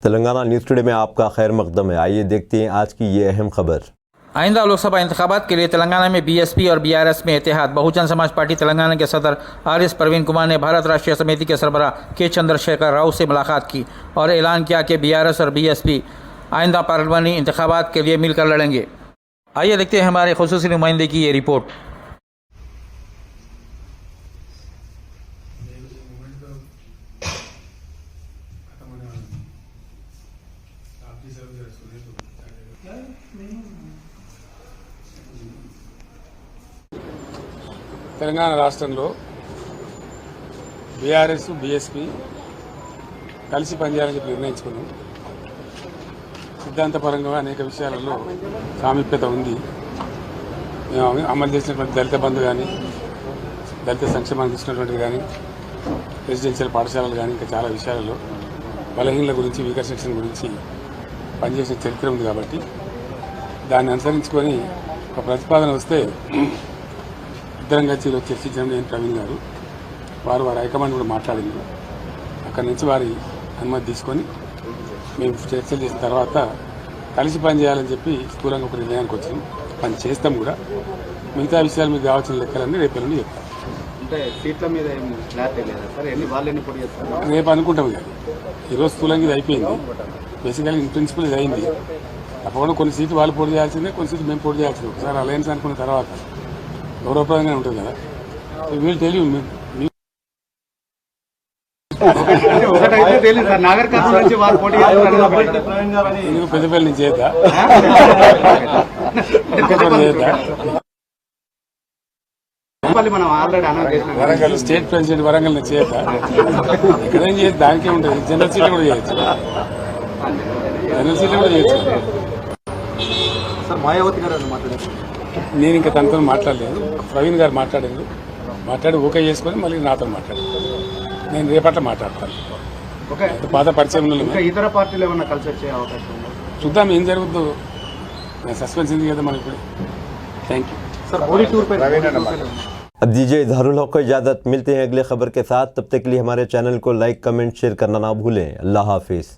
Telangana news today में आपका खैर मकदम है। आइए देखते हैं आज की ये अहम खबर। आइंदा लोकसभा इंतखाबात के लिए तेलंगाना में बीएसपी और बीआरएस में इत्तेहाद। बहुजन समाज पार्टी तेलंगाना के सदर आरएस प्रवीण कुमार ने भारत राष्ट्रीय समिति के सरबराह के चंद्रशेखर राव से मुलाकात की और ऐलान किया कि बीआरएस और बीएसपी आइंदा पार्लिमानी इंतखाबात के लिए मिलकर लड़ेंगे। आइए देखते हैं हमारे खुसूसी नुमाइंदे की ये रिपोर्ट। తెలంగాణ రాష్ట్రంలో బీఆర్ఎస్ బీఎస్పీ కలిసి పనిచేయాలని చెప్పి నిర్ణయించుకున్నాం. సిద్ధాంతపరంగా అనేక విషయాలలో సామీప్యత ఉంది. మేము అమలు చేసినటువంటి దళిత బంధు కానీ, దళిత సంక్షేమానికి ఇచ్చినటువంటిది కానీ, రెసిడెన్షియల్ పాఠశాలలు కానీ, ఇంకా చాలా విషయాలలో బలహీనల గురించి, వీకర్ సెక్షన్ గురించి పనిచేసిన చరిత్ర ఉంది. కాబట్టి దాన్ని అనుసరించుకొని ఒక ప్రతిపాదన వస్తే ఇద్దరం కలిసి చర్చించడం నేను ప్రవీణ్ గారు వారి హైకమాండ్ కూడా మాట్లాడింది. అక్కడి నుంచి వారి అనుమతి తీసుకొని మేము చర్చలు చేసిన తర్వాత కలిసి పనిచేయాలని చెప్పి స్థూలంగా ఒక నిర్ణయానికి వచ్చాము. పని చేస్తాం కూడా. మిగతా విషయాలు మీకు కావాల్సిన లెక్కలన్నీ రేపు నుండి చెప్తాం. అంటే సీట్ల మీద రేపు అనుకుంటాం. కదా ఈరోజు స్థూలంగా ఇది అయిపోయింది. బేసికల్గా ఇన్ ప్రిన్సిపల్ ఇది అయింది. తప్పకుండా కొన్ని సీట్లు వాళ్ళు పోటీ చేయాల్సిందే, కొన్ని సీట్లు మేము పోటీ చేయాల్సిందే. ఒకసారి అలయన్స్ అనుకున్న తర్వాత గౌరవప్రదంగా ఉంటుంది కదా. వీళ్ళు తెలియదు పెద్దపల్లి నుంచి చేద్దా వరంగల్ స్టేట్ ప్రెసిడెంట్ వరంగల్ నుంచి చేద్దా ఇక్కడేం చేయదు. దానికే ఉంటుంది. జనరల్ సీట్లు కూడా చేయొచ్చు. జనరల్ సీట్లు కూడా చేయొచ్చు. మాయావతి గారు మాట్లాడారు. నేను ఇంకా తనతో మాట్లాడలేదు. ప్రవీణ్ గారు మాట్లాడి ఓకే చేసుకొని మళ్ళీ నాతో మాట్లాడారు. నేను రేపట్ల మాట్లాడతాను. పాత పరిచయం ఇతర పార్టీలు ఏమన్నా కలిసి వచ్చే అవకాశం ఉందా? చూద్దాం ఏం జరుగుతుందో. సస్పెన్స్ ఉంది కదా మనకి ఇప్పుడు. Thank you sir. Holi tour पे अब दीजिए इजहारुल हक को इजाज़त। मिलते हैं अगले खबर के साथ। तब तक के लिए हमारे चैनल को लाइक, कमेंट, शेयर करना ना भूलें। अल्लाह हाफिज़।